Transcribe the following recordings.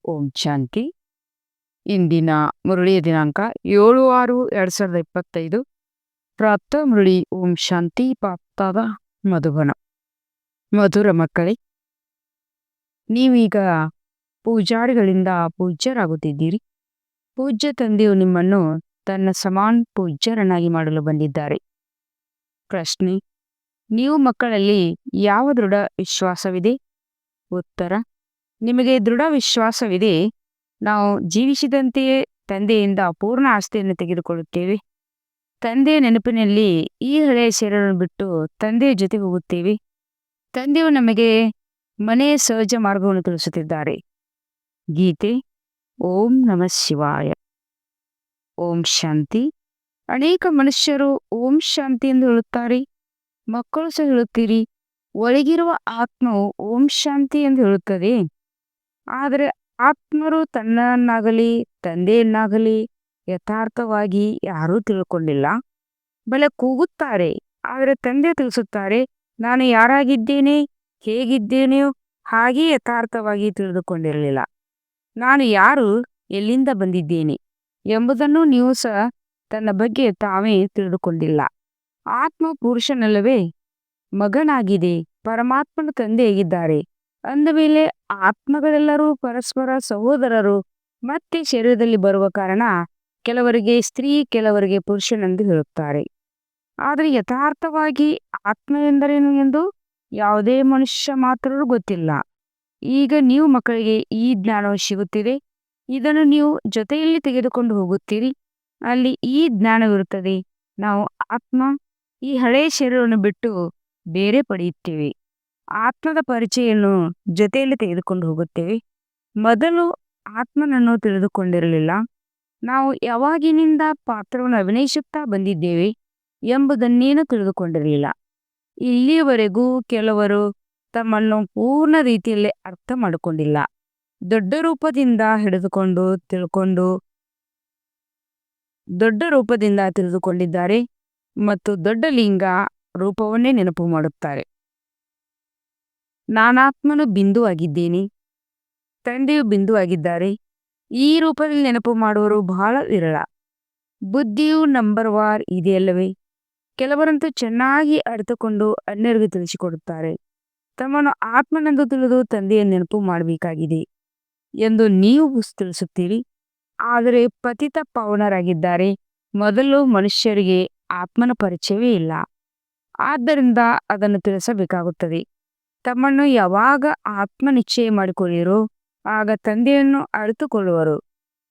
ಓಂ ಶಾಂತಿ. ಇಂದಿನ ಮುರಳಿಯ ದಿನಾಂಕ 7/6/2025. ಪ್ರಾಪ್ತ ಮುರಳಿ ಓಂ ಶಾಂತಿ ಪ್ರಾಪ್ತಾದ ಮಧುಬನ. ಮಧುರ ಮಕ್ಕಳೇ, ನೀವೀಗ ಪೂಜಾರಿಗಳಿಂದ ಪೂಜ್ಯರಾಗುತ್ತಿದ್ದೀರಿ. ಪೂಜ್ಯ ತಂದೆಯು ನಿಮ್ಮನ್ನು ತನ್ನ ಸಮಾನ ಪೂಜ್ಯರನ್ನಾಗಿ ಮಾಡಲು ಬಂದಿದ್ದಾರೆ. ಪ್ರಶ್ನೆ: ನೀವು ಮಕ್ಕಳಲ್ಲಿ ಯಾವ ದೃಢ ವಿಶ್ವಾಸವಿದೆ? ಉತ್ತರ: ನಿಮಗೆ ದೃಢ ವಿಶ್ವಾಸವಿದೆ. ನಾವು ಜೀವಿಸಿದಂತೆಯೇ ತಂದೆಯಿಂದ ಪೂರ್ಣ ಆಸ್ತಿಯನ್ನು ತೆಗೆದುಕೊಳ್ಳುತ್ತೇವೆ. ತಂದೆಯ ನೆನಪಿನಲ್ಲಿ ಈ ಹಳೆಯ ಶರೀರವನ್ನು ಬಿಟ್ಟು ತಂದೆಯ ಜೊತೆ ಹೋಗುತ್ತೇವೆ. ತಂದೆಯು ನಮಗೆ ಮನೆಯ ಸಹಜ ಮಾರ್ಗವನ್ನು ತಿಳಿಸುತ್ತಿದ್ದಾರೆ. ಗೀತೆ. ಓಂ ನಮಃ ಶಿವಾಯ. ಓಂ ಶಾಂತಿ. ಅನೇಕ ಮನುಷ್ಯರು ಓಂ ಶಾಂತಿ ಎಂದು ಹೇಳುತ್ತಾರೆ. ಮಕ್ಕಳು ಸಹ ಹೇಳುತ್ತೀರಿ. ಒಳಗಿರುವ ಆತ್ಮವು ಓಂ ಶಾಂತಿ ಎಂದು ಹೇಳುತ್ತದೆ. ಆದರೆ ಆತ್ಮರು ತನ್ನನ್ನಾಗಲಿ ತಂದೆಯನ್ನಾಗಲಿ ಯಥಾರ್ಥವಾಗಿ ಯಾರೂ ತಿಳ್ಕೊಂಡಿಲ್ಲ. ಬಲೆ ಕೂಗುತ್ತಾರೆ, ಆದರೆ ತಂದೆ ತಿಳಿಸುತ್ತಾರೆ, ನಾನು ಯಾರಾಗಿದ್ದೇನೆ, ಹೇಗಿದ್ದೇನೆಯೋ ಹಾಗೇ ಯಥಾರ್ಥವಾಗಿ ತಿಳಿದುಕೊಂಡಿರಲಿಲ್ಲ. ನಾನು ಯಾರು, ಎಲ್ಲಿಂದ ಬಂದಿದ್ದೇನೆ ಎಂಬುದನ್ನು ನೀವು ಸಹ ತನ್ನ ಬಗ್ಗೆ ತಾವೇ ತಿಳಿದುಕೊಂಡಿಲ್ಲ. ಆತ್ಮ ಪುರುಷನಲ್ಲವೇ? ಮಗನಾಗಿದೆ. ಪರಮಾತ್ಮನ ತಂದೆಯಾಗಿದ್ದಾರೆ. ಅಂದ ಮೇಲೆ ಆತ್ಮಗಳೆಲ್ಲರೂ ಪರಸ್ಪರ ಸಹೋದರರು. ಮತ್ತೆ ಶರೀರದಲ್ಲಿ ಬರುವ ಕಾರಣ ಕೆಲವರಿಗೆ ಸ್ತ್ರೀ, ಕೆಲವರಿಗೆ ಪುರುಷನೆಂದು ಹೇಳುತ್ತಾರೆ. ಆದರೆ ಯಥಾರ್ಥವಾಗಿ ಆತ್ಮ ಎಂದರೇನು ಎಂದು ಯಾವುದೇ ಮನುಷ್ಯ ಮಾತ್ರರೂ ಗೊತ್ತಿಲ್ಲ. ಈಗ ನೀವು ಮಕ್ಕಳಿಗೆ ಈ ಜ್ಞಾನವು ಸಿಗುತ್ತಿದೆ. ಇದನ್ನು ನೀವು ಜೊತೆಯಲ್ಲಿ ತೆಗೆದುಕೊಂಡು ಹೋಗುತ್ತೀರಿ. ಅಲ್ಲಿ ಈ ಜ್ಞಾನವಿರುತ್ತದೆ. ನಾವು ಆತ್ಮ ಈ ಹಳೆಯ ಶರೀರವನ್ನು ಬಿಟ್ಟು ಬೇರೆ ಪಡೆಯುತ್ತೇವೆ. ಆತ್ಮದ ಪರಿಚಯವನ್ನು ಜೊತೆಯಲ್ಲಿ ತೆಗೆದುಕೊಂಡು ಹೋಗುತ್ತೇವೆ. ಮೊದಲು ಆತ್ಮನನ್ನು ತಿಳಿದುಕೊಂಡಿರಲಿಲ್ಲ. ನಾವು ಯಾವಾಗಿನಿಂದ ಪಾತ್ರವನ್ನು ಅಭಿನಯಿಸುತ್ತಾ ಬಂದಿದ್ದೇವೆ ಎಂಬುದನ್ನೇನು ತಿಳಿದುಕೊಂಡಿರಲಿಲ್ಲ. ಇಲ್ಲಿಯವರೆಗೂ ಕೆಲವರು ತಮ್ಮನ್ನು ಪೂರ್ಣ ರೀತಿಯಲ್ಲಿ ಅರ್ಥ ಮಾಡಿಕೊಂಡಿಲ್ಲ. ದೊಡ್ಡ ರೂಪದಿಂದ ತಿಳಿದುಕೊಂಡಿದ್ದಾರೆ ಮತ್ತು ದೊಡ್ಡ ಲಿಂಗ ರೂಪವನ್ನೇ ನೆನಪು ಮಾಡುತ್ತಾರೆ. ನಾನಾತ್ಮನು ಬಿಂದು ಆಗಿದ್ದೇನೆ, ತಂದೆಯು ಬಿಂದು ಆಗಿದ್ದಾರೆ. ಈ ರೂಪದಲ್ಲಿ ನೆನಪು ಮಾಡುವರು ಬಹಳ ವಿರಳ. ಬುದ್ಧಿಯು ನಂಬರ್ವಾರ್ ಇದೆಯಲ್ಲವೇ? ಕೆಲವರಂತೂ ಚೆನ್ನಾಗಿ ಅರಿತುಕೊಂಡು ಅನ್ಯರಿಗೆ ತಿಳಿಸಿಕೊಡುತ್ತಾರೆ. ತಮ್ಮನ್ನು ಆತ್ಮನೆಂದು ತಿಳಿದು ತಂದೆಯ ನೆನಪು ಮಾಡಬೇಕಾಗಿದೆ ಎಂದು ನೀವು ತಿಳಿಸುತ್ತೀರಿ. ಆದರೆ ಪತಿತ ಪಾವನರಾಗಿದ್ದಾರೆ. ಮೊದಲು ಮನುಷ್ಯರಿಗೆ ಆತ್ಮನ ಪರಿಚಯವೇ ಇಲ್ಲ. ಆದ್ದರಿಂದ ಅದನ್ನು ತಿಳಿಸಬೇಕಾಗುತ್ತದೆ. ತಮ್ಮನ್ನು ಯಾವಾಗ ಆತ್ಮ ನಿಶ್ಚಯ ಮಾಡಿಕೊಳ್ಳಿರೋ ಆಗ ತಂದೆಯನ್ನು ಅರಿತುಕೊಳ್ಳುವರು.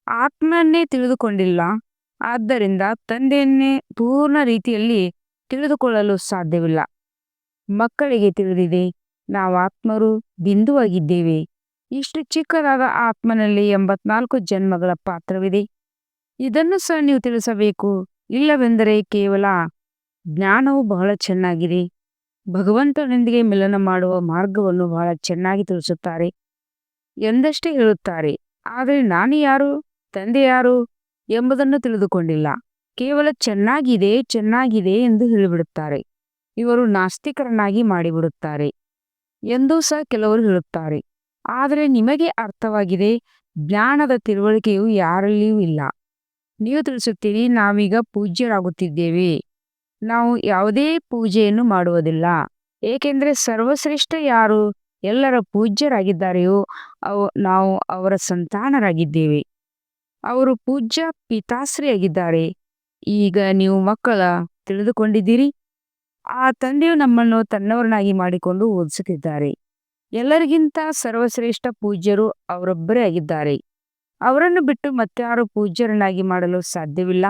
ಆತ್ಮನ್ನೇ ತಿಳಿದುಕೊಂಡಿಲ್ಲ. ಆದ್ದರಿಂದ ತಂದೆಯನ್ನೇ ಪೂರ್ಣ ರೀತಿಯಲ್ಲಿ ತಿಳಿದುಕೊಳ್ಳಲು ಸಾಧ್ಯವಿಲ್ಲ. ಮಕ್ಕಳಿಗೆ ತಿಳಿದಿದೆ, ನಾವು ಆತ್ಮರು ಬಿಂದುವಾಗಿದ್ದೇವೆ. ಇಷ್ಟು ಚಿಕ್ಕದಾದ ಆತ್ಮನಲ್ಲಿ 84 ಜನ್ಮಗಳ ಪಾತ್ರವಿದೆ. ಇದನ್ನು ಸಹ ನೀವು ತಿಳಿಸಬೇಕು. ಇಲ್ಲವೆಂದರೆ ಕೇವಲ ಜ್ಞಾನವು ಬಹಳ ಚೆನ್ನಾಗಿದೆ. ಭಗವಂತನೊಂದಿಗೆ ಮಿಲನ ಮಾಡುವ ಮಾರ್ಗವನ್ನು ಬಹಳ ಚೆನ್ನಾಗಿ ತಿಳಿಸುತ್ತಾರೆ ಎಂದಷ್ಟೇ ಹೇಳುತ್ತಾರೆ. ಆದರೆ ನಾನು ಯಾರು, ತಂದೆ ಯಾರು ಎಂಬುದನ್ನು ತಿಳಿದುಕೊಂಡಿಲ್ಲ. ಕೇವಲ ಚೆನ್ನಾಗಿದೆ ಎಂದು ಹೇಳಿಬಿಡುತ್ತಾರೆ. ಇವರು ನಾಸ್ತಿಕರನ್ನಾಗಿ ಮಾಡಿಬಿಡುತ್ತಾರೆ ಎಂದೂ ಸಹ ಕೆಲವರು ಹೇಳುತ್ತಾರೆ. ಆದರೆ ನಿಮಗೆ ಅರ್ಥವಾಗಿದೆ, ಜ್ಞಾನದ ತಿಳುವಳಿಕೆಯು ಯಾರಲ್ಲಿಯೂ ಇಲ್ಲ. ನೀವು ತಿಳಿಸುತ್ತೀರಿ, ನಾವೀಗ ಪೂಜ್ಯರಾಗುತ್ತಿದ್ದೇವೆ. ನಾವು ಯಾವುದೇ ಪೂಜೆಯನ್ನು ಮಾಡುವುದಿಲ್ಲ. ಏಕೆಂದರೆ ಸರ್ವಶ್ರೇಷ್ಠ ಯಾರು ಎಲ್ಲರ ಪೂಜ್ಯರಾಗಿದ್ದಾರೆಯೋ ನಾವು ಅವರ ಸಂತಾನರಾಗಿದ್ದೇವೆ. ಅವರು ಪೂಜ್ಯ ಪಿತಾಶ್ರೀಯಾಗಿದ್ದಾರೆ. ಈಗ ನೀವು ಮಕ್ಕಳ ತಿಳಿದುಕೊಂಡಿದ್ದೀರಿ. ಆ ತಂದೆಯು ನಮ್ಮನ್ನು ತನ್ನವರನ್ನಾಗಿ ಮಾಡಿಕೊಂಡು ಓದಿಸುತ್ತಿದ್ದಾರೆ. ಎಲ್ಲರಿಗಿಂತ ಸರ್ವಶ್ರೇಷ್ಠ ಪೂಜ್ಯರು ಅವರೊಬ್ಬರೇ ಆಗಿದ್ದಾರೆ. ಅವರನ್ನು ಬಿಟ್ಟು ಮತ್ತಾರು ಪೂಜ್ಯರನ್ನಾಗಿ ಮಾಡಲು ಸಾಧ್ಯವಿಲ್ಲ.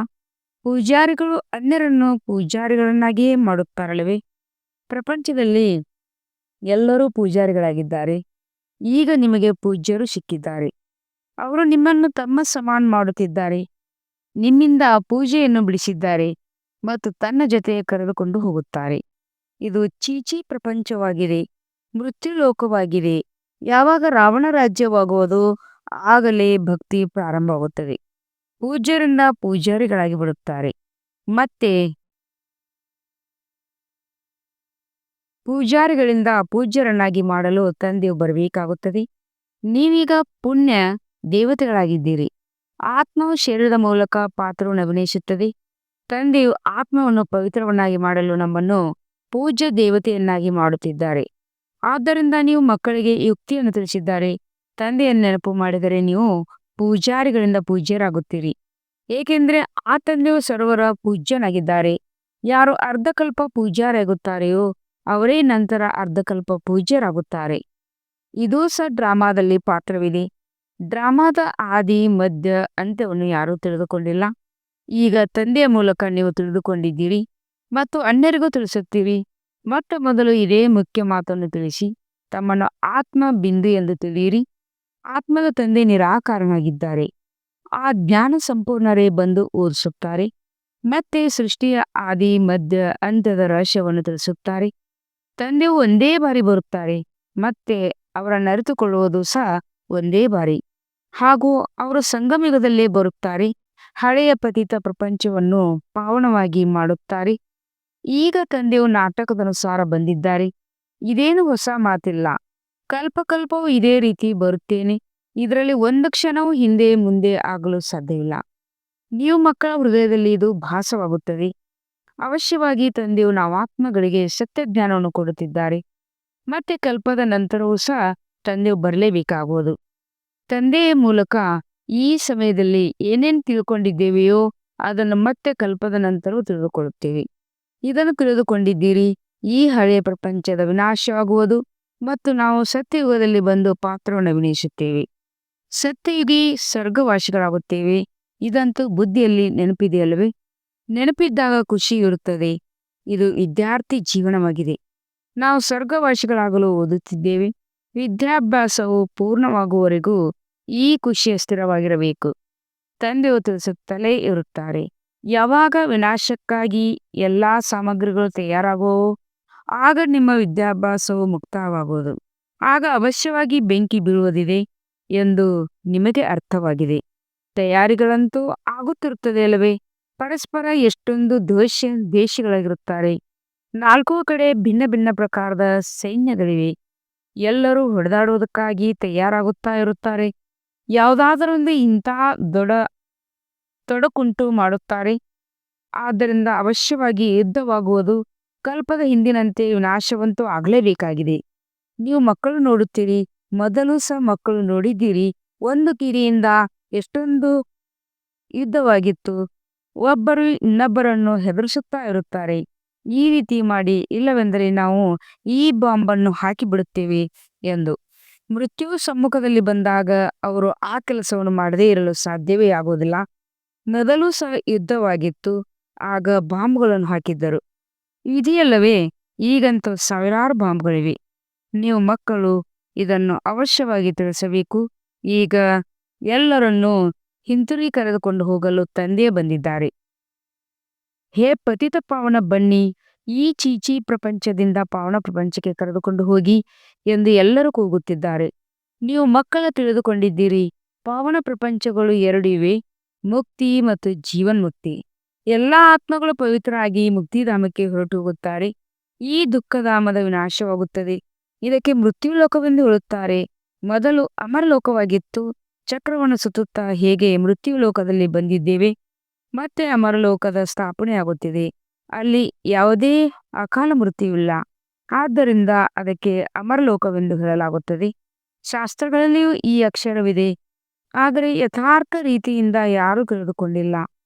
ಪೂಜಾರಿಗಳು ಅನ್ಯರನ್ನು ಪೂಜಾರಿಗಳನ್ನಾಗಿಯೇ ಮಾಡುತ್ತಾರಲ್ಲವೇ? ಪ್ರಪಂಚದಲ್ಲಿ ಎಲ್ಲರೂ ಪೂಜಾರಿಗಳಾಗಿದ್ದಾರೆ. ಈಗ ನಿಮಗೆ ಪೂಜ್ಯರು ಸಿಕ್ಕಿದ್ದಾರೆ. ಅವರು ನಿಮ್ಮನ್ನು ತಮ್ಮ ಸಮಾನ ಮಾಡುತ್ತಿದ್ದಾರೆ. ನಿಮ್ಮಿಂದ ಪೂಜೆಯನ್ನು ಬಿಡಿಸಿದ್ದಾರೆ ಮತ್ತು ತನ್ನ ಜೊತೆ ಕರೆದುಕೊಂಡು ಹೋಗುತ್ತಾರೆ. ಇದು ಚೀಚಿ ಪ್ರಪಂಚವಾಗಿದೆ, ಮೃತ್ಯು ಲೋಕವಾಗಿದೆ. ಯಾವಾಗ ರಾವಣ ರಾಜ್ಯವಾಗುವುದೋ ಆಗಲೇ ಭಕ್ತಿ ಪ್ರಾರಂಭವಾಗುತ್ತದೆ. ಪೂಜ್ಯರಿಂದ ಪೂಜಾರಿಗಳಾಗಿ ಬಿಡುತ್ತಾರೆ. ಮತ್ತೆ ಪೂಜಾರಿಗಳಿಂದ ಪೂಜ್ಯರನ್ನಾಗಿ ಮಾಡಲು ತಂದೆಯು ಬರಬೇಕಾಗುತ್ತದೆ. ನೀವೀಗ ಪುಣ್ಯ ದೇವತೆಗಳಾಗಿದ್ದೀರಿ. ಆತ್ಮವು ಶರೀರದ ಮೂಲಕ ಪಾತ್ರವನ್ನು ಅಭಿನಯಿಸುತ್ತದೆ. ತಂದೆಯು ಆತ್ಮವನ್ನು ಪವಿತ್ರವನ್ನಾಗಿ ಮಾಡಲು ನಮ್ಮನ್ನು ಪೂಜ್ಯ ದೇವತೆಯನ್ನಾಗಿ ಮಾಡುತ್ತಿದ್ದಾರೆ. ಆದ್ದರಿಂದ ನೀವು ಮಕ್ಕಳಿಗೆ ಈ ಯುಕ್ತಿಯನ್ನು ತಿಳಿಸಿದ್ದಾರೆ. ತಂದೆಯನ್ನು ನೆನಪು ಮಾಡಿದರೆ ನೀವು ಪೂಜಾರಿಗಳಿಂದ ಪೂಜ್ಯರಾಗುತ್ತೀರಿ, ಏಕೆಂದರೆ ಆ ತಂದೆಯು ಸರ್ವರ ಪೂಜ್ಯನಾಗಿದ್ದಾರೆ. ಯಾರು ಅರ್ಧಕಲ್ಪ ಪೂಜ್ಯರಾಗುತ್ತಾರೆಯೋ ಅವರೇ ನಂತರ ಅರ್ಧಕಲ್ಪ ಪೂಜ್ಯರಾಗುತ್ತಾರೆ. ಇದೂ ಸಹ ಡ್ರಾಮಾದಲ್ಲಿ ಪಾತ್ರವಿದೆ. ಡ್ರಾಮಾದ ಆದಿ ಮಧ್ಯ ಅಂತ್ಯವನ್ನು ಯಾರೂ ತಿಳಿದುಕೊಂಡಿಲ್ಲ. ಈಗ ತಂದೆಯ ಮೂಲಕ ನೀವು ತಿಳಿದುಕೊಂಡಿದ್ದೀರಿ ಮತ್ತು ಅನ್ಯರಿಗೂ ತಿಳಿಸುತ್ತೀರಿ. ಮೊಟ್ಟ ಮೊದಲು ಇದೇ ಮುಖ್ಯ ಮಾತನ್ನು ತಿಳಿಸಿ ತಮ್ಮನ್ನು ಆತ್ಮ ಬಿಂದು ಎಂದು ತಿಳಿಯಿರಿ. ಆತ್ಮದ ತಂದೆ ನಿರಾಕಾರನಾಗಿದ್ದಾರೆ. ಆ ಜ್ಞಾನ ಸಂಪೂರ್ಣರೇ ಬಂದು ಓದಿಸುತ್ತಾರೆ. ಮತ್ತೆ ಸೃಷ್ಟಿಯ ಆದಿ ಮಧ್ಯ ಅಂತ್ಯದ ರಹಸ್ಯವನ್ನು ತಿಳಿಸುತ್ತಾರೆ. ತಂದೆಯು ಒಂದೇ ಬಾರಿ ಬರುತ್ತಾರೆ ಮತ್ತೆ ಅವರನ್ನು ಅರಿತುಕೊಳ್ಳುವುದು ಸಹ ಒಂದೇ ಬಾರಿ. ಹಾಗೂ ಅವರು ಸಂಗಮಯುಗದಲ್ಲೇ ಬರುತ್ತಾರೆ. ಹಳೆಯ ಪತಿತ ಪ್ರಪಂಚವನ್ನು ಪಾವನವಾಗಿ ಮಾಡುತ್ತಾರೆ. ಈಗ ತಂದೆಯು ನಾಟಕದನುಸಾರ ಬಂದಿದ್ದಾರೆ. ಇದೇನು ಹೊಸ ಮಾತಿಲ್ಲ. ಕಲ್ಪಕಲ್ಪವೂ ಇದೇ ರೀತಿ ಬರುತ್ತೇನೆ. ಇದರಲ್ಲಿ ಒಂದು ಕ್ಷಣವೂ ಹಿಂದೆ ಮುಂದೆ ಆಗಲು ಸಾಧ್ಯವಿಲ್ಲ. ನೀವು ಮಕ್ಕಳ ಹೃದಯದಲ್ಲಿ ಇದು ಭಾಸವಾಗುತ್ತದೆ. ಅವಶ್ಯವಾಗಿ ತಂದೆಯು ನಾವಾತ್ಮಗಳಿಗೆ ಸತ್ಯಜ್ಞಾನವನ್ನು ಕೊಡುತ್ತಿದ್ದಾರೆ. ಮತ್ತೆ ಕಲ್ಪದ ನಂತರವೂ ಸಹ ತಂದೆಯು ಬರಲೇಬೇಕಾಗುವುದು. ತಂದೆಯ ಮೂಲಕ ಈ ಸಮಯದಲ್ಲಿ ಏನೇನು ತಿಳ್ಕೊಂಡಿದ್ದೇವೆಯೋ ಅದನ್ನು ಮತ್ತೆ ಕಲ್ಪದ ನಂತರವೂ ತಿಳಿದುಕೊಳ್ಳುತ್ತೇವೆ. ಇದನ್ನು ತಿಳಿದುಕೊಂಡಿದ್ದೀರಿ. ಈ ಹಳೆಯ ಪ್ರಪಂಚದ ವಿನಾಶವಾಗುವುದು ಮತ್ತು ನಾವು ಸತ್ಯಯುಗದಲ್ಲಿ ಬಂದು ಪಾತ್ರವನ್ನು ಅಭಿನಯಿಸುತ್ತೇವೆ. ಸತ್ಯಯುಗಿ ಸ್ವರ್ಗವಾಸಿಗಳಾಗುತ್ತೇವೆ. ಇದಂತೂ ಬುದ್ಧಿಯಲ್ಲಿ ನೆನಪಿದೆಯಲ್ಲವೇ? ನೆನಪಿದ್ದಾಗ ಖುಷಿ ಇರುತ್ತದೆ. ಇದು ವಿದ್ಯಾರ್ಥಿ ಜೀವನವಾಗಿದೆ. ನಾವು ಸ್ವರ್ಗವಾಸಿಗಳಾಗಲು ಓದುತ್ತಿದ್ದೇವೆ. ವಿದ್ಯಾಭ್ಯಾಸವು ಪೂರ್ಣವಾಗುವವರೆಗೂ ಈ ಖುಷಿಯ ಸ್ಥಿರವಾಗಿರಬೇಕು. ತಂದೆಯು ತಿಳಿಸುತ್ತಲೇ ಇರುತ್ತಾರೆ. ಯಾವಾಗ ವಿನಾಶಕ್ಕಾಗಿ ಎಲ್ಲ ಸಾಮಗ್ರಿಗಳು ತಯಾರಾಗುವವೋ ಆಗ ನಿಮ್ಮ ವಿದ್ಯಾಭ್ಯಾಸವು ಮುಕ್ತವಾಗುವುದು. ಆಗ ಅವಶ್ಯವಾಗಿ ಬೆಂಕಿ ಬೀಳುವುದಿದೆ ಎಂದು ನಿಮಗೆ ಅರ್ಥವಾಗಿದೆ. ತಯಾರಿಗಳಂತೂ ಆಗುತ್ತಿರುತ್ತದೆ ಅಲ್ಲವೇ? ಪರಸ್ಪರ ಎಷ್ಟೊಂದು ದೇಶಗಳಾಗಿರುತ್ತಾರೆ. 4 ಕಡೆ ಭಿನ್ನ ಭಿನ್ನ ಪ್ರಕಾರದ ಸೈನ್ಯಗಳಿವೆ. ಎಲ್ಲರೂ ಹೊಡೆದಾಡುವುದಕ್ಕಾಗಿ ತಯಾರಾಗುತ್ತಾ ಇರುತ್ತಾರೆ. ಯಾವುದಾದರೊಂದು ಇಂಥ ತೊಡಕುಂಟು ಮಾಡುತ್ತಾರೆ. ಆದ್ದರಿಂದ ಅವಶ್ಯವಾಗಿ ಯುದ್ಧವಾಗುವುದು. ಕಲ್ಪದ ಹಿಂದಿನಂತೆ ವಿನಾಶವಂತೂ ಆಗಲೇಬೇಕಾಗಿದೆ. ನೀವು ಮಕ್ಕಳು ನೋಡುತ್ತೀರಿ. ಮೊದಲು ಸಹ ಮಕ್ಕಳು ನೋಡಿದ್ದೀರಿ. ಒಂದು ಕಿರಿಯಿಂದ ಎಷ್ಟೊಂದು ಯುದ್ಧವಾಗಿತ್ತು. ಒಬ್ಬರು ಇನ್ನೊಬ್ಬರನ್ನು ಹೆದರಿಸುತ್ತಾ ಇರುತ್ತಾರೆ. ಈ ರೀತಿ ಮಾಡಿ, ಇಲ್ಲವೆಂದರೆ ನಾವು ಈ ಬಾಂಬನ್ನು ಹಾಕಿಬಿಡುತ್ತೇವೆ ಎಂದು. ಮೃತ್ಯುವು ಸಮ್ಮುಖದಲ್ಲಿ ಬಂದಾಗ ಅವರು ಆ ಕೆಲಸವನ್ನು ಮಾಡದೇ ಇರಲು ಸಾಧ್ಯವೇ ಆಗುವುದಿಲ್ಲ. ಮೊದಲು ಸಹ ಯುದ್ಧವಾಗಿತ್ತು. ಆಗ ಬಾಂಬ್ಗಳನ್ನು ಹಾಕಿದ್ದರು. ಇದೆಯಲ್ಲವೇ? ಈಗಂತೂ ಸಾವಿರಾರು ಬಾಂಬ್ಗಳಿವೆ. ನೀವು ಮಕ್ಕಳು ಇದನ್ನು ಅವಶ್ಯವಾಗಿ ತಿಳಿಸಬೇಕು. ಈಗ ಎಲ್ಲರನ್ನೂ ಹಿಂತಿರುಗಿ ಕರೆದುಕೊಂಡು ಹೋಗಲು ತಂದೆಯೇ ಬಂದಿದ್ದಾರೆ. ಹೇ ಪತಿತ ಪಾವನ, ಬನ್ನಿ, ಈ ಚೀಚಿ ಪ್ರಪಂಚದಿಂದ ಪಾವನ ಪ್ರಪಂಚಕ್ಕೆ ಕರೆದುಕೊಂಡು ಹೋಗಿ ಎಂದು ಎಲ್ಲರೂ ಕೂಗುತ್ತಿದ್ದಾರೆ. ನೀವು ಮಕ್ಕಳ ತಿಳಿದುಕೊಂಡಿದ್ದೀರಿ. ಪಾವನ ಪ್ರಪಂಚಗಳು 2 ಇವೆ, ಮುಕ್ತಿ ಮತ್ತು ಜೀವನ್ಮುಕ್ತಿ. ಎಲ್ಲ ಆತ್ಮಗಳು ಪವಿತ್ರರಾಗಿ ಮುಕ್ತಿಧಾಮಕ್ಕೆ ಹೊರಟು ಹೋಗುತ್ತಾರೆ. ಈ ದುಃಖಧಾಮದ ವಿನಾಶವಾಗುತ್ತದೆ. ಇದಕ್ಕೆ ಮೃತ್ಯುಲೋಕವೆಂದು ಹೇಳುತ್ತಾರೆ. ಮೊದಲು ಅಮರಲೋಕವಾಗಿತ್ತು. ಚಕ್ರವನ್ನು ಸುತ್ತುತ್ತಾ ಹೇಗೆ ಮೃತ್ಯುಲೋಕದಲ್ಲಿ ಬಂದಿದ್ದೇವೆ, ಮತ್ತೆ ಅಮರಲೋಕದ ಸ್ಥಾಪನೆಯಾಗುತ್ತಿದೆ. ಅಲ್ಲಿ ಯಾವುದೇ ಅಕಾಲ ಮೃತ್ಯುವಿಲ್ಲ. ಆದ್ದರಿಂದ ಅದಕ್ಕೆ ಅಮರಲೋಕವೆಂದು ಹೇಳಲಾಗುತ್ತದೆ. ಶಾಸ್ತ್ರಗಳಲ್ಲಿಯೂ ಈ ಅಕ್ಷರವಿದೆ. ಆದರೆ ಯಥಾರ್ಥ ರೀತಿಯಿಂದ ಯಾರೂ ತಿಳಿದುಕೊಂಡಿಲ್ಲ.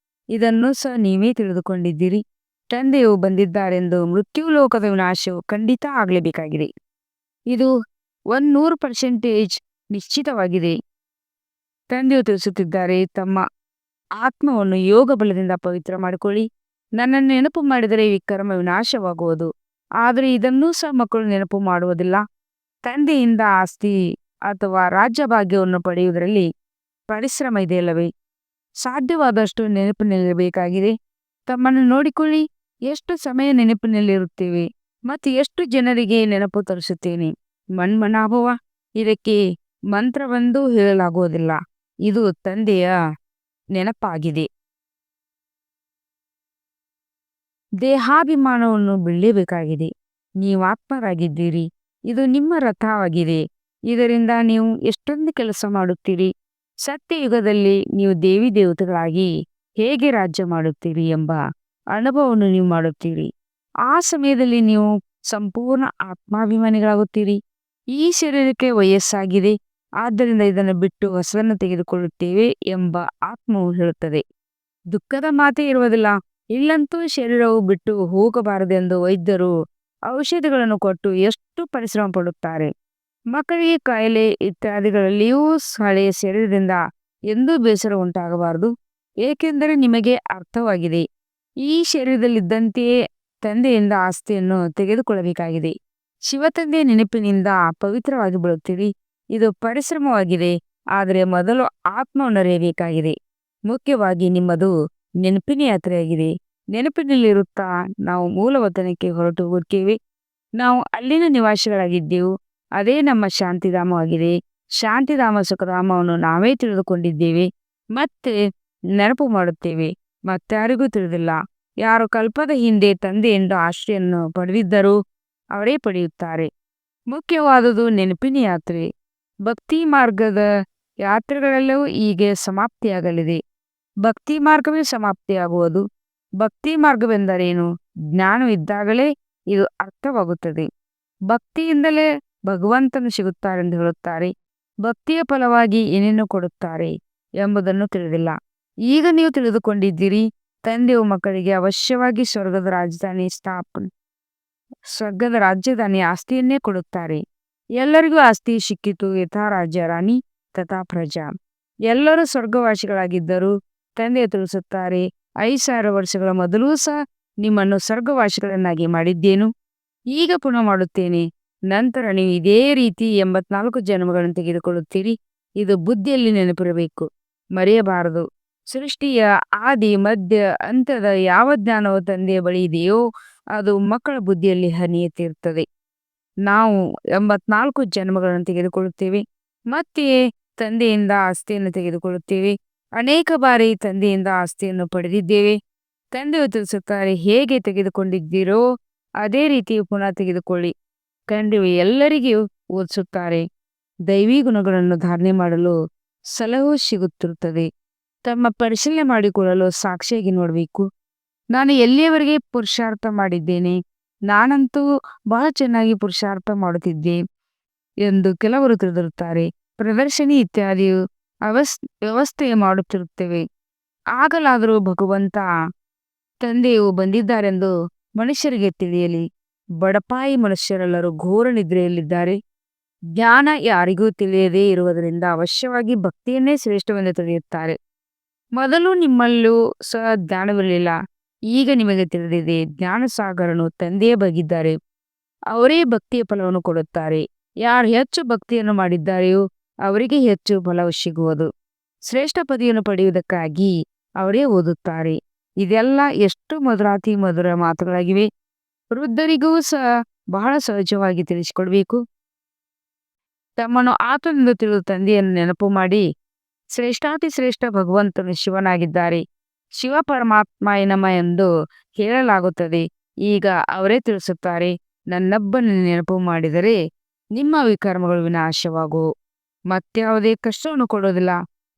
ಇದನ್ನು ಸಹ ನೀವೇ ತಿಳಿದುಕೊಂಡಿದ್ದೀರಿ. ತಂದೆಯು ಬಂದಿದ್ದಾರೆಂದು ಮೃತ್ಯುಲೋಕದ ವಿನಾಶವು ಖಂಡಿತ ಆಗಲೇಬೇಕಾಗಿದೆ. ಇದು 100% ನಿಶ್ಚಿತವಾಗಿದೆ. ತಂದೆಯು ತಿಳಿಸುತ್ತಿದ್ದಾರೆ, ತಮ್ಮ ಆತ್ಮವನ್ನು ಯೋಗ ಬಲದಿಂದ ಪವಿತ್ರ ಮಾಡಿಕೊಳ್ಳಿ. ನನ್ನನ್ನು ನೆನಪು ಮಾಡಿದರೆ ವಿಕರ್ಮ ವಿನಾಶವಾಗುವುದು. ಆದರೆ ಇದನ್ನೂ ಸಹ ಮಕ್ಕಳು ನೆನಪು ಮಾಡುವುದಿಲ್ಲ. ತಂದೆಯಿಂದ ಆಸ್ತಿ ಅಥವಾ ರಾಜ್ಯಭಾಗ್ಯವನ್ನು ಪಡೆಯುವುದರಲ್ಲಿ ಪರಿಶ್ರಮ ಇದೆಯಲ್ಲವೇ? ಸಾಧ್ಯವಾದಷ್ಟು ನೆನಪಿನಲ್ಲಿರಬೇಕಾಗಿದೆ. ತಮ್ಮನ್ನು ನೋಡಿಕೊಳ್ಳಿ. ಎಷ್ಟು ಸಮಯ ನೆನಪಿನಲ್ಲಿರುತ್ತೇವೆ ಮತ್ತು ಎಷ್ಟು ಜನರಿಗೆ ನೆನಪು ತರಿಸುತ್ತೇನೆ. ಮನ್ಮನಾಭವ. ಇದಕ್ಕೆ ಮಂತ್ರವೆಂದೂ ಹೇಳಲಾಗುವುದಿಲ್ಲ. ಇದು ತಂದೆಯ ನೆನಪಾಗಿದೆ. ದೇಹಾಭಿಮಾನವನ್ನು ಬಿಡಲೇಬೇಕಾಗಿದೆ. ನೀವು ಆತ್ಮರಾಗಿದ್ದೀರಿ. ಇದು ನಿಮ್ಮ ರಥವಾಗಿದೆ. ಇದರಿಂದ ನೀವು ಎಷ್ಟೊಂದು ಕೆಲಸ ಮಾಡುತ್ತೀರಿ. ಸತ್ಯಯುಗದಲ್ಲಿ ನೀವು ದೇವಿ ದೇವತೆಗಳಾಗಿ ಹೇಗೆ ರಾಜ್ಯ ಮಾಡುತ್ತೀರಿ ಎಂಬ ಅನುಭವವನ್ನು ನೀವು ಮಾಡುತ್ತೀರಿ. ಆ ಸಮಯದಲ್ಲಿ ನೀವು ಸಂಪೂರ್ಣ ಆತ್ಮಾಭಿಮಾನಿಗಳಾಗುತ್ತೀರಿ. ಈ ಶರೀರಕ್ಕೆ ವಯಸ್ಸಾಗಿದೆ, ಆದ್ದರಿಂದ ಇದನ್ನು ಬಿಟ್ಟು ಹೊಸದನ್ನು ತೆಗೆದುಕೊಳ್ಳುತ್ತೇವೆ ಎಂಬ ಆತ್ಮವು ಹೇಳುತ್ತದೆ. ದುಃಖದ ಮಾತೇ ಇರುವುದಿಲ್ಲ. ಇಲ್ಲಂತೂ ಶರೀರವು ಬಿಟ್ಟು ಹೋಗಬಾರದೆಂದು ವೈದ್ಯರು ಔಷಧಿಗಳನ್ನು ಕೊಟ್ಟು ಎಷ್ಟು ಪರಿಶ್ರಮ ಪಡುತ್ತಾರೆ. ಮಕ್ಕಳಿಗೆ ಕಾಯಿಲೆ ಇತ್ಯಾದಿಗಳಲ್ಲಿಯೂ ಹಳೆಯ ಶರೀರದಿಂದ ಎಂದೂ ಬೇಸರ ಉಂಟಾಗಬಾರದು, ಏಕೆಂದರೆ ನಿಮಗೆ ಅರ್ಥವಾಗಿದೆ, ಈ ಶರೀರದಲ್ಲಿದ್ದಂತೆಯೇ ತಂದೆಯಿಂದ ಆಸ್ತಿಯನ್ನು ತೆಗೆದುಕೊಳ್ಳಬೇಕಾಗಿದೆ. ಶಿವತಂದೆಯ ನೆನಪಿನಿಂದ ಪವಿತ್ರವಾಗಿ ಬಿಡುತ್ತೀರಿ. ಇದು ಪರಿಶ್ರಮವಾಗಿದೆ, ಆದರೆ ಮೊದಲು ಆತ್ಮವನ್ನು ಅರಿಯಬೇಕಾಗಿದೆ. ಮುಖ್ಯವಾಗಿ ನಿಮ್ಮದು ನೆನಪಿನ ಯಾತ್ರೆಯಾಗಿದೆ. ನೆನಪಿನಲ್ಲಿರುತ್ತಾ ನಾವು ಮೂಲ ವತನಕ್ಕೆ ಹೊರಟು ಹೋಗುತ್ತೇವೆ. ನಾವು ಅಲ್ಲಿನ ನಿವಾಸಿಗಳಾಗಿದ್ದೆವು. ಅದೇ ನಮ್ಮ ಶಾಂತಿಧಾಮವಾಗಿದೆ. ಶಾಂತಿಧಾಮ ಸುಖಧಾಮವನ್ನು ನಾವೇ ತಿಳಿದುಕೊಂಡಿದ್ದೇವೆ, ಮತ್ತೆ ನೆನಪು ಮಾಡುತ್ತೇವೆ. ಮತ್ತಾರಿಗೂ ತಿಳಿದಿಲ್ಲ. ಯಾರು ಕಲ್ಪದ ಹಿಂದೆ ತಂದೆಯಿಂದ ಆಶ್ರಯನ್ನು ಪಡೆದಿದ್ದರೂ ಅವರೇ ಪಡೆಯುತ್ತಾರೆ. ಮುಖ್ಯವಾದುದು ನೆನಪಿನ ಯಾತ್ರೆ. ಭಕ್ತಿ ಮಾರ್ಗದ ಯಾತ್ರೆಗಳೆಲ್ಲವೂ ಹೀಗೆ ಸಮಾಪ್ತಿಯಾಗಲಿದೆ. ಭಕ್ತಿ ಮಾರ್ಗವೇ ಸಮಾಪ್ತಿಯಾಗುವುದು. ಭಕ್ತಿ ಮಾರ್ಗವೆಂದರೇನು? ಜ್ಞಾನವಿದ್ದಾಗಲೇ ಇದು ಅರ್ಥವಾಗುತ್ತದೆ. ಭಕ್ತಿಯಿಂದಲೇ ಭಗವಂತನು ಸಿಗುತ್ತಾರೆಂದು ಹೇಳುತ್ತಾರೆ. ಭಕ್ತಿಯ ಫಲವಾಗಿ ಏನೇನು ಕೊಡುತ್ತಾರೆ ಎಂಬುದನ್ನು ತಿಳಿದಿಲ್ಲ. ಈಗ ನೀವು ತಿಳಿದುಕೊಂಡಿದ್ದೀರಿ. ತಂದೆಯು ಮಕ್ಕಳಿಗೆ ಅವಶ್ಯವಾಗಿ ಸ್ವರ್ಗದ ರಾಜಧಾನಿ ಆಸ್ತಿಯನ್ನೇ ಕೊಡುತ್ತಾರೆ. ಎಲ್ಲರಿಗೂ ಆಸ್ತಿ ಸಿಕ್ಕಿತು. ಯಥಾ ರಾಜ್ಯ ರಾಣಿ ತಥಾ ಪ್ರಜಾ. ಎಲ್ಲರೂ ಸ್ವರ್ಗವಾಸಿಗಳಾಗಿದ್ದರು. ತಂದೆಯು ತಿಳಿಸುತ್ತಾರೆ, 5,000 ವರ್ಷಗಳ ಮೊದಲೂ ಸಹ ನಿಮ್ಮನ್ನು ಸ್ವರ್ಗವಾಸಿಗಳನ್ನಾಗಿ ಮಾಡಿದ್ದೇನು. ಈಗ ಪುನಃ ಮಾಡುತ್ತೇನೆ. ನಂತರ ನೀವು ಇದೇ ರೀತಿ 84 ಜನ್ಮಗಳನ್ನು ತೆಗೆದುಕೊಳ್ಳುತ್ತೀರಿ. ಇದು ಬುದ್ಧಿಯಲ್ಲಿ ನೆನಪಿರಬೇಕು, ಮರೆಯಬಾರದು. ಸೃಷ್ಟಿಯ ಆದಿ ಮಧ್ಯ ಅಂತ್ಯದ ಯಾವ ಜ್ಞಾನವು ತಂದೆಯ ಬಳಿ ಇದೆಯೋ ಅದು ಮಕ್ಕಳ ಬುದ್ಧಿಯಲ್ಲಿ ಹನಿಯುತ್ತಿರುತ್ತದೆ. ನಾವು 84 ಜನ್ಮಗಳನ್ನು ತೆಗೆದುಕೊಳ್ಳುತ್ತೇವೆ, ಮತ್ತೆ ತಂದೆಯಿಂದ ಆಸ್ತಿಯನ್ನು ತೆಗೆದುಕೊಳ್ಳುತ್ತೇವೆ. ಅನೇಕ ಬಾರಿ ತಂದೆಯಿಂದ ಆಸ್ತಿಯನ್ನು ಪಡೆದಿದ್ದೇವೆ. ತಂದೆಯು ತಿಳಿಸುತ್ತಾರೆ, ಹೇಗೆ ತೆಗೆದುಕೊಂಡಿದ್ದೀರೋ ಅದೇ ರೀತಿ ಪುನಃ ತೆಗೆದುಕೊಳ್ಳಿ. ತಂದೆಯು ಎಲ್ಲರಿಗೂ ಓದಿಸುತ್ತಾರೆ. ದೈವಿ ಗುಣಗಳನ್ನು ಧಾರಣೆ ಮಾಡಲು ಸಲಹು ಸಿಗುತ್ತಿರುತ್ತದೆ. ತಮ್ಮ ಪರಿಶೀಲನೆ ಮಾಡಿಕೊಳ್ಳಲು ಸಾಕ್ಷಿಯಾಗಿ ನೋಡಬೇಕು. ನಾನು ಎಲ್ಲಿಯವರೆಗೆ ಪುರುಷಾರ್ಥ ಮಾಡಿದ್ದೇನೆ, ನಾನಂತೂ ಬಹಳ ಚೆನ್ನಾಗಿ ಪುರುಷಾರ್ಥ ಮಾಡುತ್ತಿದ್ದೆ ಎಂದು ಕೆಲವರು ತಿಳಿದಿರುತ್ತಾರೆ. ಪ್ರದರ್ಶನಿ ಇತ್ಯಾದಿ ವ್ಯವಸ್ಥೆ ಮಾಡುತ್ತಿರುತ್ತೇವೆ. ಆಗಲಾದರೂ ಭಗವಂತ ತಂದೆಯು ಬಂದಿದ್ದಾರೆಂದು ಮನುಷ್ಯರಿಗೆ ತಿಳಿಯಲಿ. ಬಡಪಾಯಿ ಮನುಷ್ಯರೆಲ್ಲರೂ ಘೋರ ನಿದ್ರೆಯಲ್ಲಿದ್ದಾರೆ. ಜ್ಞಾನ ಯಾರಿಗೂ ತಿಳಿಯದೇ ಇರುವುದರಿಂದ ಅವಶ್ಯವಾಗಿ ಭಕ್ತಿಯನ್ನೇ ಶ್ರೇಷ್ಠವೆಂದು ತಿಳಿಯುತ್ತಾರೆ. ಮೊದಲು ನಿಮ್ಮಲ್ಲೂ ಸಹ ಜ್ಞಾನವಿರಲಿಲ್ಲ, ಈಗ ನಿಮಗೆ ತಿಳಿದಿದೆ. ಜ್ಞಾನಸಾಗರನು ತಂದೆಯೇ ಬಗ್ಗಿದ್ದಾರೆ. ಅವರೇ ಭಕ್ತಿಯ ಫಲವನ್ನು ಕೊಡುತ್ತಾರೆ. ಯಾರು ಹೆಚ್ಚು ಭಕ್ತಿಯನ್ನು ಮಾಡಿದ್ದಾರೆಯೋ ಅವರಿಗೆ ಹೆಚ್ಚು ಫಲವು ಸಿಗುವುದು. ಶ್ರೇಷ್ಠ ಪದವಿಯನ್ನು ಪಡೆಯುವುದಕ್ಕಾಗಿ ಅವರೇ ಓದುತ್ತಾರೆ. ಇದೆಲ್ಲ ಎಷ್ಟು ಮಧುರಾತಿ ಮಧುರ ಮಾತುಗಳಾಗಿವೆ. ವೃದ್ಧರಿಗೂ ಸಹ ಬಹಳ ಸಹಜವಾಗಿ ತಿಳಿಸಿಕೊಡ್ಬೇಕು. ತಮ್ಮನ್ನು ಆತನಿಂದ ತಿಳಿದು ತಂದೆಯನ್ನು ನೆನಪು ಮಾಡಿ, ಶ್ರೇಷ್ಠಾತಿ ಶ್ರೇಷ್ಠ ಭಗವಂತನು ಶಿವನಾಗಿದ್ದಾರೆ, ಶಿವ ಪರಮಾತ್ಮ ನಮ ಎಂದು ಹೇಳಲಾಗುತ್ತದೆ. ಈಗ ಅವರೇ ತಿಳಿಸುತ್ತಾರೆ, ನನ್ನೊಬ್ಬನ ನೆನಪು ಮಾಡಿದರೆ ನಿಮ್ಮ ವಿಕರ್ಮಗಳು ವಿನಾಶವಾಗುವು. ಮತ್ಯಾವುದೇ ಕಷ್ಟವನ್ನು ಕೊಡೋದಿಲ್ಲ.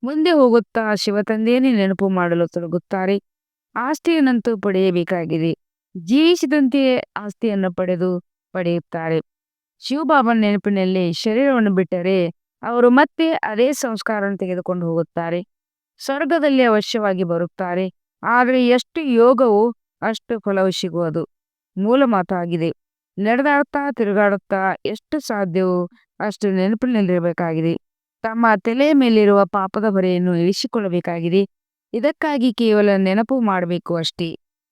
ಮುಂದೆ ಹೋಗುತ್ತಾ ಶಿವತಂದೆಯನ್ನೇ ನೆನಪು ಮಾಡಲು ತೊಡಗುತ್ತಾರೆ. ಆಸ್ತಿಯನ್ನಂತೂ ಪಡೆಯಬೇಕಾಗಿದೆ. ಜೀವಿಸಿದಂತೆಯೇ ಆಸ್ತಿಯನ್ನು ಪಡೆಯುತ್ತಾರೆ. ಶಿವಬಾಬನ ನೆನಪಿನಲ್ಲಿ ಶರೀರವನ್ನು ಬಿಟ್ಟರೆ ಅವರು ಮತ್ತೆ ಅದೇ ಸಂಸ್ಕಾರವನ್ನು ತೆಗೆದುಕೊಂಡು ಹೋಗುತ್ತಾರೆ. ಸ್ವರ್ಗದಲ್ಲಿ ಅವಶ್ಯವಾಗಿ ಬರುತ್ತಾರೆ. ಆದರೆ ಎಷ್ಟು ಯೋಗವೋ ಅಷ್ಟು ಫಲವು ಸಿಗುವುದು. ಮೂಲ ಮಾತು ಆಗಿದೆ. ನಡೆದಾಡುತ್ತಾ ತಿರುಗಾಡುತ್ತಾ ಎಷ್ಟು ಸಾಧ್ಯವೋ ಅಷ್ಟು ನೆನಪಿನಲ್ಲಿರಬೇಕಾಗಿದೆ. ತಮ್ಮ ತಲೆಯ ಮೇಲಿರುವ ಪಾಪದ ಹೊರೆಯನ್ನು ಇಳಿಸಿಕೊಳ್ಳಬೇಕಾಗಿದೆ. ಇದಕ್ಕಾಗಿ ಕೇವಲ ನೆನಪು ಮಾಡಬೇಕು ಅಷ್ಟೇ.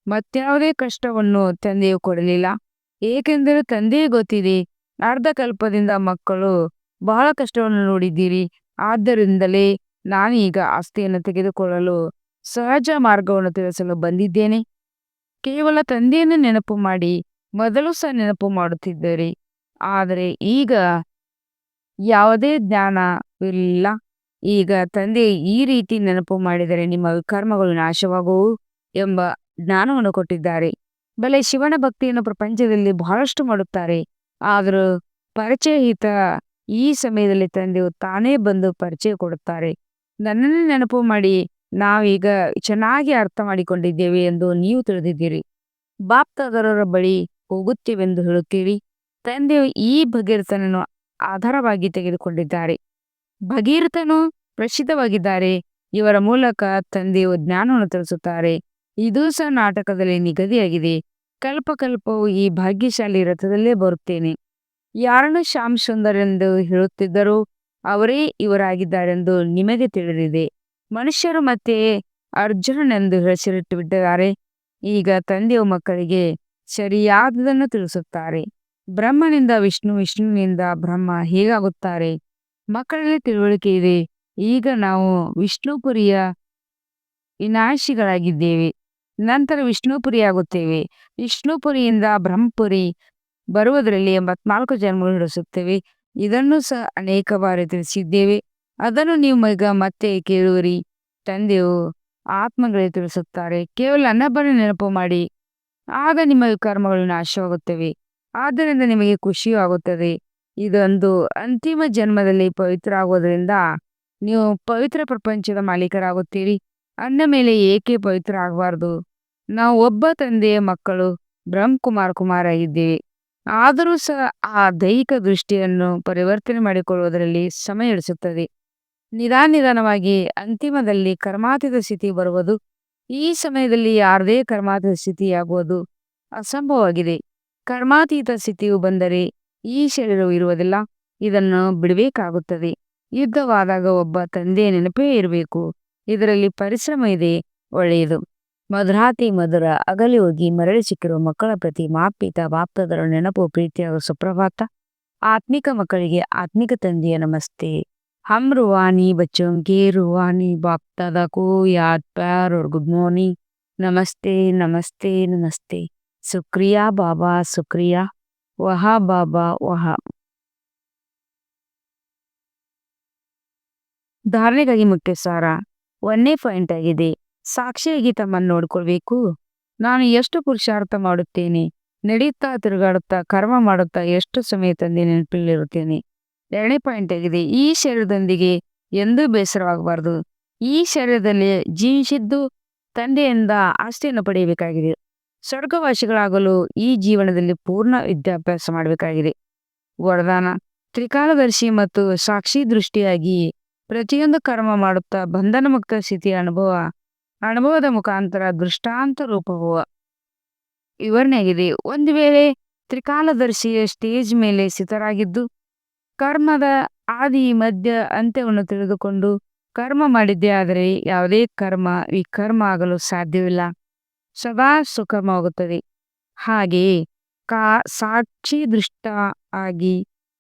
ಮತ್ಯಾವುದೇ ಕಷ್ಟವನ್ನು ತಂದೆಯು ಕೊಡಲಿಲ್ಲ, ಏಕೆಂದರೆ ತಂದೆಯೇ ಗೊತ್ತಿದೆ. ಅರ್ಧ ಕಲ್ಪದಿಂದ ಮಕ್ಕಳು ಬಹಳ ಕಷ್ಟವನ್ನು ನೋಡಿದ್ದೀರಿ. ಆದ್ದರಿಂದಲೇ ನಾನೀಗ ಆಸ್ತಿಯನ್ನು ತೆಗೆದುಕೊಳ್ಳಲು ಸಹಜ ಮಾರ್ಗವನ್ನು ತಿಳಿಸಲು ಬಂದಿದ್ದೇನೆ. ಕೇವಲ ತಂದೆಯನ್ನು ನೆನಪು ಮಾಡಿ. ಮೊದಲು ಸಹ ನೆನಪು ಮಾಡುತ್ತಿದ್ದೀರಿ, ಆದರೆ ಈಗ ಯಾವುದೇ ಜ್ಞಾನವಿಲ್ಲ. ಈಗ ತಂದೆ ಈ ರೀತಿ ನೆನಪು ಮಾಡಿದರೆ ನಿಮ್ಮ ಕರ್ಮಗಳು ನಾಶವಾಗುವು ಎಂಬ ಜ್ಞಾನವನ್ನು ಕೊಟ್ಟಿದ್ದಾರೆ. ಬಲೆ ಶಿವನ ಭಕ್ತಿಯನ್ನು ಪ್ರಪಂಚದಲ್ಲಿ ಬಹಳಷ್ಟು ಮಾಡುತ್ತಾರೆ. ಆದರೂ ಪರಿಚಯಹಿತ ಈ ಸಮಯದಲ್ಲಿ ತಂದೆಯು ತಾನೇ ಬಂದು ಪರಿಚಯ ಕೊಡುತ್ತಾರೆ. ನನ್ನನ್ನೇ ನೆನಪು ಮಾಡಿ ನಾವೀಗ ಚೆನ್ನಾಗಿ ಅರ್ಥ ಮಾಡಿಕೊಂಡಿದ್ದೇವೆ ಎಂದು ನೀವು ತಿಳಿದಿದ್ದೀರಿ. ಬಾಪ್ದಾದರರ ಬಳಿ ಹೋಗುತ್ತೇವೆಂದು ಹೇಳುತ್ತೀರಿ. ತಂದೆಯು ಈ ಭಗೀರಥನನ್ನು ಆಧಾರವಾಗಿ ತೆಗೆದುಕೊಂಡಿದ್ದಾರೆ. ಭಗೀರಥನು ಪ್ರಸಿದ್ಧವಾಗಿದ್ದಾರೆ. ಇವರ ಮೂಲಕ ತಂದೆಯು ಜ್ಞಾನವನ್ನು ತಿಳಿಸುತ್ತಾರೆ. ಇದೂ ಸಹ ನಾಟಕದಲ್ಲಿ ನಿಗದಿಯಾಗಿದೆ. ಕಲ್ಪಕಲ್ಪವು ಈ ಭಾಗ್ಯಶಾಲಿ ರಥದಲ್ಲೇ ಬರುತ್ತೇನೆ. ಯಾರನ್ನು ಶ್ಯಾಮ್ ಸುಂದರ್ ಎಂದು ಹೇಳುತ್ತಿದ್ದರೋ ಅವರೇ ಇವರಾಗಿದ್ದಾರೆಂದು ನಿಮಗೆ ತಿಳಿದಿದೆ. ಮನುಷ್ಯರು ಮತ್ತೆ ಅರ್ಜುನನೆಂದು ಹೆಸರಿಟ್ಟು ಬಿಟ್ಟಿದ್ದಾರೆ. ಈಗ ತಂದೆಯು ಮಕ್ಕಳಿಗೆ ಸರಿಯಾದದನ್ನು ತಿಳಿಸುತ್ತಾರೆ. ಬ್ರಹ್ಮನಿಂದ ವಿಷ್ಣು, ವಿಷ್ಣುವಿನಿಂದ ಬ್ರಹ್ಮ ಹೇಗಾಗುತ್ತಾರೆ? ಮಕ್ಕಳಲ್ಲಿ ತಿಳುವಳಿಕೆ ಇದೆ. ಈಗ ನಾವು ವಿಷ್ಣುಪುರಿಯ ವಿನಾಶಿಗಳಾಗಿದ್ದೇವೆ. ನಂತರ ವಿಷ್ಣುಪುರಿಯಾಗುತ್ತೇವೆ. ವಿಷ್ಣುಪುರಿಯಿಂದ ಬ್ರಹ್ಮಪುರಿ ಬರುವುದರಲ್ಲಿ 84 ಜನ್ಮಗಳು ಹಿಡಿಸುತ್ತೇವೆ. ಇದನ್ನು ಸಹ ಅನೇಕ ಬಾರಿ ತಿಳಿಸಿದ್ದೇವೆ. ಅದನ್ನು ನೀವು ಈಗ ಮತ್ತೆ ಕೇಳುವಿರಿ. ತಂದೆಯು ಆತ್ಮಗಳೇ ತಿಳಿಸುತ್ತಾರೆ. ಕೇವಲ ನನ್ನೊಬ್ಬನ ನೆನಪು ಮಾಡಿ, ಆಗ ನಿಮ್ಮ ಕರ್ಮಗಳು ನಾಶವಾಗುತ್ತವೆ. ಆದ್ದರಿಂದ ನಿಮಗೆ ಖುಷಿಯೂ ಆಗುತ್ತದೆ. ಇದೊಂದು ಅಂತಿಮ ಜನ್ಮದಲ್ಲಿ ಪವಿತ್ರ ಆಗುವುದರಿಂದ ನೀವು ಪವಿತ್ರ ಪ್ರಪಂಚದ ಮಾಲೀಕರಾಗುತ್ತೀರಿ. ಅಂದ ಮೇಲೆ ಏಕೆ ಪವಿತ್ರ ಆಗಬಾರ್ದು? ನಾವು ಒಬ್ಬ ತಂದೆಯ ಮಕ್ಕಳು, ಬ್ರಹ್ಮಕುಮಾರ ಕುಮಾರಾಗಿದ್ದೇವೆ. ಆದರೂ ಸಹ ಆ ದೈಹಿಕ ದೃಷ್ಟಿಯನ್ನು ಪರಿವರ್ತನೆ ಮಾಡಿಕೊಳ್ಳುವುದರಲ್ಲಿ ಸಮಯ ಹಿಡಿಸುತ್ತದೆ. ನಿಧಾನವಾಗಿ ಅಂತಿಮದಲ್ಲಿ ಕರ್ಮಾತೀತ ಸ್ಥಿತಿ ಬರುವುದು. ಈ ಸಮಯದಲ್ಲಿ ಯಾರದೇ ಕರ್ಮಾತೀತ ಸ್ಥಿತಿಯಾಗುವುದು ಅಸಂಭವವಾಗಿದೆ. ಕರ್ಮಾತೀತ ಸ್ಥಿತಿಯು ಬಂದರೆ ಈ ಶರೀರವು ಇರುವುದಿಲ್ಲ. ಇದನ್ನು ಬಿಡಬೇಕಾಗುತ್ತದೆ. ಯುದ್ಧವಾದಾಗ ಒಬ್ಬ ತಂದೆಯ ನೆನಪೇ ಇರಬೇಕು. ಇದರಲ್ಲಿ ಪರಿಶ್ರಮ ಇದೆ. ಒಳ್ಳೆಯದು. ಮಧುರಾತಿ ಮಧುರ ಅಗಲಿ ಹೋಗಿ ಮರಳಿ ಸಿಕ್ಕಿರುವ ಮಕ್ಕಳ ಪ್ರತಿ ಮಾಪಿತ ಬಾಪ್ತದರ ನೆನಪು ಪ್ರೀತಿಯಾಗುವ ಸುಪ್ರಭಾತ. ಆತ್ಮಿಕ ಮಕ್ಕಳಿಗೆ ಆತ್ಮಿಕ ತಂದೆಯ ನಮಸ್ತೆ. हम रूहानी बच्चों के रूहानी बाप दादा को याद प्यार और गुड मॉर्निंग. नमस्ते नमस्ते नमस्ते. शुक्रिया बाबा शुक्रिया. वहा बाबा वहा. ಧಾರಣೆಗಾಗಿ ಮುಖ್ಯ ಸಾರ 1ನೇ ಪಾಯಿಂಟ್ ಆಗಿದೆ. ಸಾಕ್ಷಿಯಾಗಿ ತಮ್ಮನ್ನು ನೋಡಿಕೊಳ್ಬೇಕು. ನಾನು ಎಷ್ಟು ಪುರುಷಾರ್ಥ ಮಾಡುತ್ತೇನೆ, ನಡೆಯುತ್ತಾ ತಿರುಗಾಡುತ್ತಾ ಕರ್ಮ ಮಾಡುತ್ತಾ ಎಷ್ಟು ಸಮಯ ತಂದೆ ನೆನಪಿನಲ್ಲಿರುತ್ತೇನೆ. 2ನೇ ಪಾಯಿಂಟ್ ಆಗಿದೆ. ಈ ಶರೀರದೊಂದಿಗೆ ಎಂದೂ ಬೇಸರವಾಗಬಾರದು. ಈ ಶರೀರದಲ್ಲಿ ಜೀವಿಸಿದ್ದು ತಂದೆಯಿಂದ ಆಸ್ತಿಯನ್ನು ಪಡೆಯಬೇಕಾಗಿದೆ. ಸ್ವರ್ಗವಾಸಿಗಳಾಗಲು ಈ ಜೀವನದಲ್ಲಿ ಪೂರ್ಣ ವಿದ್ಯಾಭ್ಯಾಸ ಮಾಡಬೇಕಾಗಿದೆ. ವರದಾನ: ತ್ರಿಕಾಲದರ್ಶಿ ಮತ್ತು ಸಾಕ್ಷಿ ದೃಷ್ಟಿಯಾಗಿ ಪ್ರತಿಯೊಂದು ಕರ್ಮ ಮಾಡುತ್ತಾ ಬಂಧನ ಮುಕ್ತ ಸ್ಥಿತಿಯ ಅನುಭವದ ಮುಖಾಂತರ ದೃಷ್ಟಾಂತ ರೂಪವು ವಿವರಣೆಯಾಗಿದೆ. ಒಂದು ವೇಳೆ ತ್ರಿಕಾಲದರ್ಶಿಯ ಸ್ಟೇಜ್ ಮೇಲೆ ಸ್ಥಿತರಾಗಿದ್ದು ಕರ್ಮದ ಆದಿ ಮಧ್ಯ ಅಂತ್ಯವನ್ನು ತಿಳಿದುಕೊಂಡು ಕರ್ಮ ಮಾಡಿದ್ದೇ ಆದರೆ ಯಾವುದೇ ಕರ್ಮ ವಿಕರ್ಮ ಆಗಲು ಸಾಧ್ಯವಿಲ್ಲ. ಸದಾ ಸುಕರ್ಮವಾಗುತ್ತದೆ. ಹಾಗೆಯೇ ಸಾಕ್ಷಿ ದೃಷ್ಟ ಆಗಿ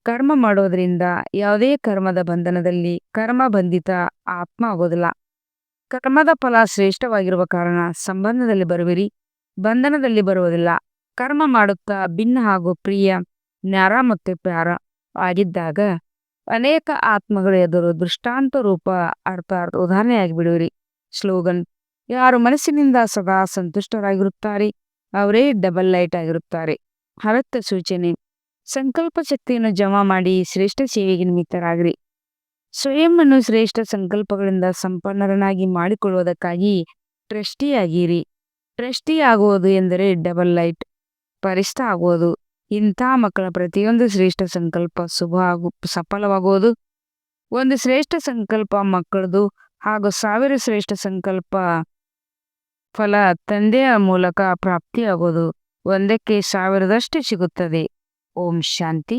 ಕರ್ಮ ಮಾಡೋದ್ರಿಂದ ಯಾವುದೇ ಕರ್ಮದ ಬಂಧನದಲ್ಲಿ ಕರ್ಮ ಬಂಧಿತ ಆತ್ಮ ಆಗೋದಿಲ್ಲ. ಕರ್ಮದ ಫಲ ಶ್ರೇಷ್ಠವಾಗಿರುವ ಕಾರಣ ಸಂಬಂಧದಲ್ಲಿ ಬರುವಿರಿ, ಬಂಧನದಲ್ಲಿ ಬರುವುದಿಲ್ಲ. ಕರ್ಮ ಮಾಡುತ್ತಾ ಭಿನ್ನ ಹಾಗೂ ಪ್ರಿಯ, ನ್ಯಾರ ಮತ್ತು ಪ್ಯಾರ ಆಗಿದ್ದಾಗ ಅನೇಕ ಆತ್ಮಗಳ ಎದುರು ದೃಷ್ಟಾಂತ ರೂಪ ಅರ್ಥಾತ್ ಉದಾಹರಣೆಯಾಗಿ ಬಿಡುವಿರಿ. ಸ್ಲೋಗನ್: ಯಾರು ಮನಸ್ಸಿನಿಂದ ಸದಾ ಸಂತುಷ್ಟರಾಗಿರುತ್ತಾರೆ ಅವರೇ ಡಬಲ್ ಲೈಟ್ ಆಗಿರುತ್ತಾರೆ. ಅರ್ಥ ಸೂಚನೆ: ಸಂಕಲ್ಪ ಶಕ್ತಿಯನ್ನು ಜಮಾ ಮಾಡಿ ಶ್ರೇಷ್ಠ ಸೇವೆಗೆ ನಿಮಿತ್ತರಾಗಿರಿ. ಸ್ವಯಂವನ್ನು ಶ್ರೇಷ್ಠ ಸಂಕಲ್ಪಗಳಿಂದ ಸಂಪನ್ನರನ್ನಾಗಿ ಮಾಡಿಕೊಳ್ಳುವುದಕ್ಕಾಗಿ ಟ್ರಸ್ಟಿ ಆಗಿರಿ. ಟ್ರಸ್ಟಿ ಆಗುವುದು ಎಂದರೆ ಡಬಲ್ ಲೈಟ್ ಪರಿಷ್ಠ ಆಗುವುದು. ಇಂಥ ಮಕ್ಕಳ ಪ್ರತಿಯೊಂದು ಶ್ರೇಷ್ಠ ಸಂಕಲ್ಪ ಸಫಲವಾಗುವುದು. ಒಂದು ಶ್ರೇಷ್ಠ ಸಂಕಲ್ಪ ಮಕ್ಕಳದು ಹಾಗೂ 1000 ಶ್ರೇಷ್ಠ ಸಂಕಲ್ಪ ಫಲ ತಂದೆಯ ಮೂಲಕ ಪ್ರಾಪ್ತಿಯಾಗುವುದು. 1ಕ್ಕೆ 1000ದಷ್ಟು ಸಿಗುತ್ತದೆ. ಓಂ ಶಾಂತಿ.